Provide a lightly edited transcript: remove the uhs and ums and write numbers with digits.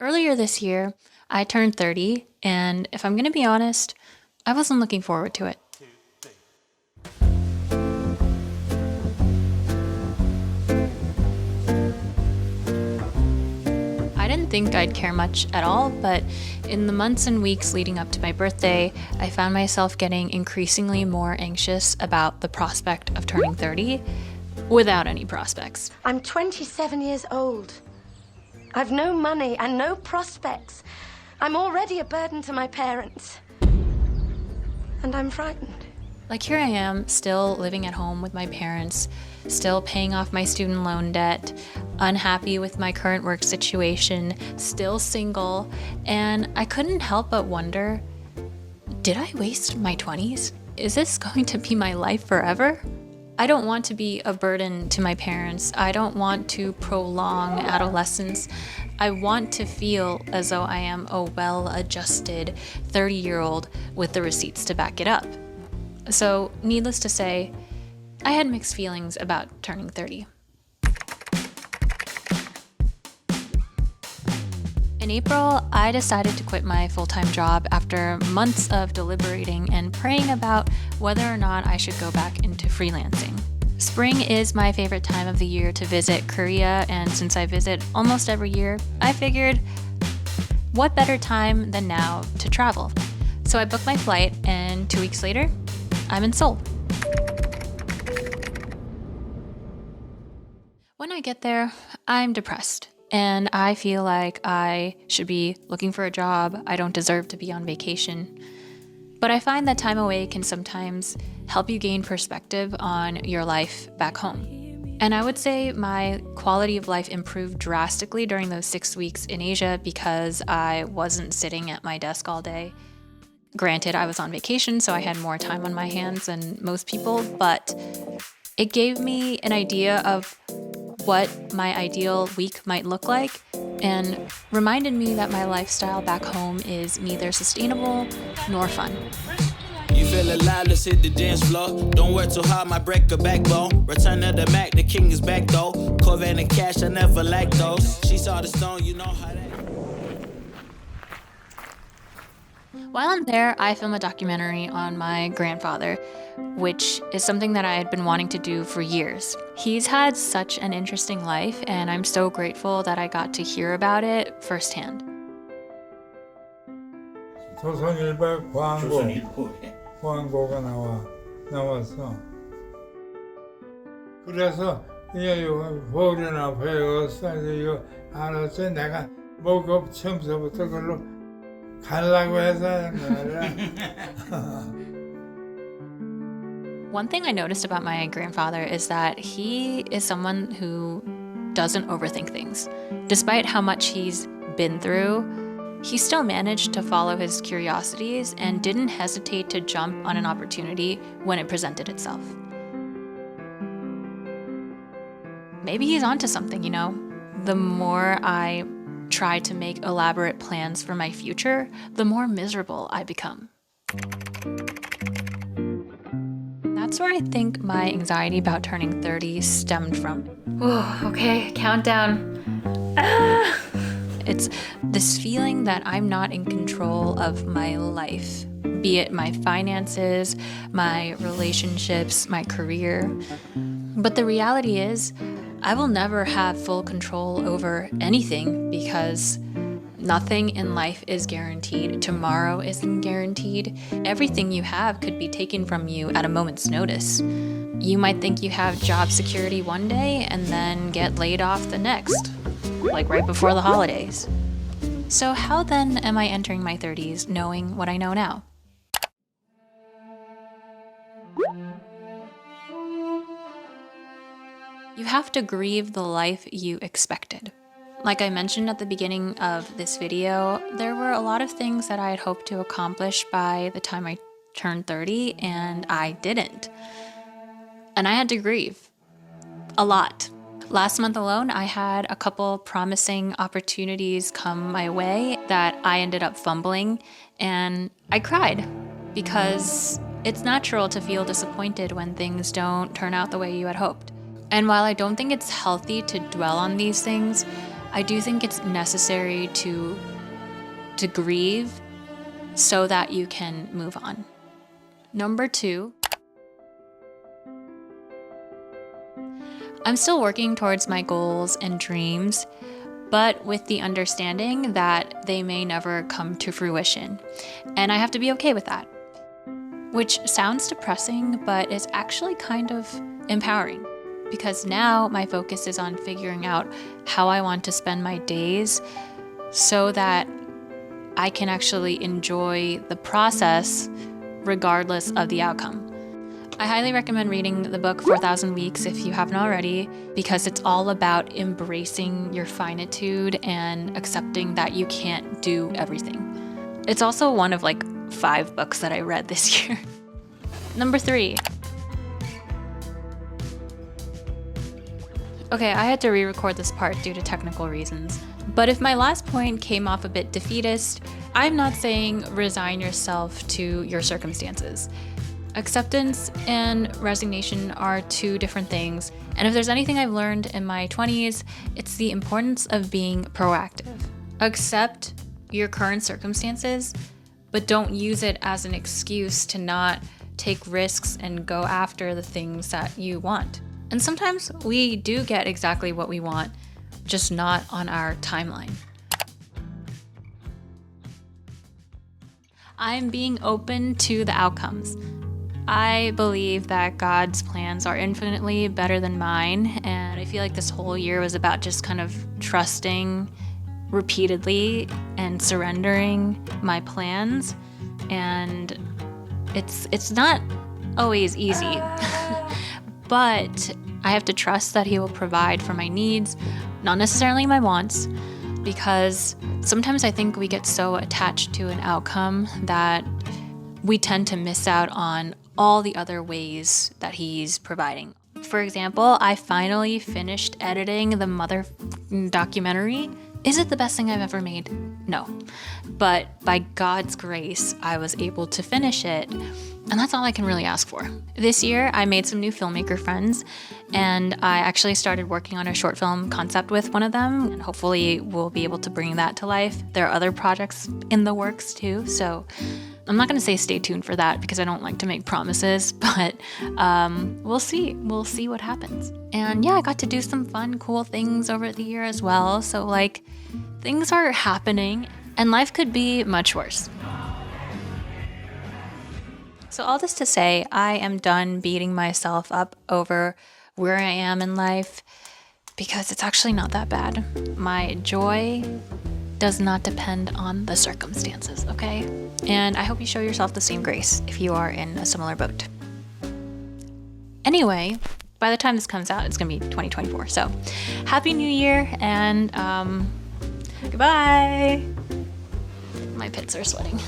Earlier this year, I turned 30, and if I'm gonna be honest, I wasn't looking forward to it. I didn't think I'd care much at all, but in the months and weeks leading up to my birthday, I found myself getting increasingly more anxious about the prospect of turning 30 without any prospects. I'm 27 years old. I've no money and no prospects. I'm already a burden to my parents. And I'm frightened. Like, here I am, still living at home with my parents, still paying off my student loan debt, unhappy with my current work situation, still single, and I couldn't help but wonder, did I waste my 20s? Is this going to be my life forever? I don't want to be a burden to my parents. I don't want to prolong adolescence. I want to feel as though I am a well-adjusted 30-year-old with the receipts to back it up. So, needless to say, I had mixed feelings about turning 30. In April, I decided to quit my full-time job after months of deliberating and praying about whether or not I should go back into freelancing. Spring is my favorite time of the year to visit Korea, and since I visit almost every year, I figured, what better time than now to travel? So I booked my flight, and 2 weeks later, I'm in Seoul. When I get there, I'm depressed. And I feel like I should be looking for a job. I don't deserve to be on vacation. But I find that time away can sometimes help you gain perspective on your life back home. And I would say my quality of life improved drastically during those 6 weeks in Asia because I wasn't sitting at my desk all day. Granted, I was on vacation, so I had more time on my hands than most people, but it gave me an idea of what my ideal week might look like and reminded me that my lifestyle back home is neither sustainable nor fun. You feel alive, let's hit the dance floor. Don't work too hard, might break a backbone. Return of the Mac, the king is back though. Corvette and cash, I never lack those. She saw the stone, you know how that. While I'm there, I film a documentary on my grandfather, which is something that I had been wanting to do for years. He's had such an interesting life, and I'm so grateful that I got to hear about it firsthand. 조선일보 광고가 나왔어. 그래서 이거 볼이나 배웠어. 이거 알았어. 내가 목업 처음서부터 그걸로 가려고 해서 말이야. One thing I noticed about my grandfather is that he is someone who doesn't overthink things. Despite how much he's been through, he still managed to follow his curiosities and didn't hesitate to jump on an opportunity when it presented itself. Maybe he's onto something, you know? The more I try to make elaborate plans for my future, the more miserable I become. That's where I think my anxiety about turning 30 stemmed from. Whoa, okay, countdown. It's this feeling that I'm not in control of my life, be it my finances, my relationships, my career. But the reality is, I will never have full control over anything because nothing in life is guaranteed. Tomorrow isn't guaranteed. Everything you have could be taken from you at a moment's notice. You might think you have job security one day and then get laid off the next, like right before the holidays. So how then am I entering my 30s knowing what I know now? You have to grieve the life you expected. Like I mentioned at the beginning of this video, there were a lot of things that I had hoped to accomplish by the time I turned 30, and I didn't. And I had to grieve. A lot. Last month alone, I had a couple promising opportunities come my way that I ended up fumbling, and I cried because it's natural to feel disappointed when things don't turn out the way you had hoped. And while I don't think it's healthy to dwell on these things, I do think it's necessary to grieve so that you can move on. Number 2, I'm still working towards my goals and dreams, but with the understanding that they may never come to fruition. And I have to be okay with that. Which sounds depressing, but it's actually kind of empowering. Because now my focus is on figuring out how I want to spend my days so that I can actually enjoy the process regardless of the outcome. I highly recommend reading the book 4,000 Weeks if you haven't already, because it's all about embracing your finitude and accepting that you can't do everything. It's also one of like 5 books that I read this year. Number 3. Okay, I had to re-record this part due to technical reasons. But if my last point came off a bit defeatist, I'm not saying resign yourself to your circumstances. Acceptance and resignation are 2 different things, and if there's anything I've learned in my 20s, it's the importance of being proactive. Accept your current circumstances, but don't use it as an excuse to not take risks and go after the things that you want. And sometimes we do get exactly what we want, just not on our timeline. I'm being open to the outcomes. I believe that God's plans are infinitely better than mine, and I feel like this whole year was about just kind of trusting repeatedly and surrendering my plans. And it's not always easy, but I have to trust that He will provide for my needs, not necessarily my wants, because sometimes I think we get so attached to an outcome that we tend to miss out on all the other ways that He's providing. For example, I finally finished editing the mother documentary. Is it the best thing I've ever made? No. But by God's grace, I was able to finish it, and that's all I can really ask for. This year, I made some new filmmaker friends, and I actually started working on a short film concept with one of them, and hopefully we'll be able to bring that to life. There are other projects in the works too, so I'm not going to say stay tuned for that because I don't like to make promises, but we'll see. We'll see what happens. And yeah, I got to do some fun, cool things over the year as well. So like, things are happening and life could be much worse. So all this to say, I am done beating myself up over where I am in life because it's actually not that bad. My joy does not depend on the circumstances, okay? And I hope you show yourself the same grace if you are in a similar boat. Anyway, by the time this comes out, it's gonna be 2024. So Happy New Year and goodbye. My pits are sweating.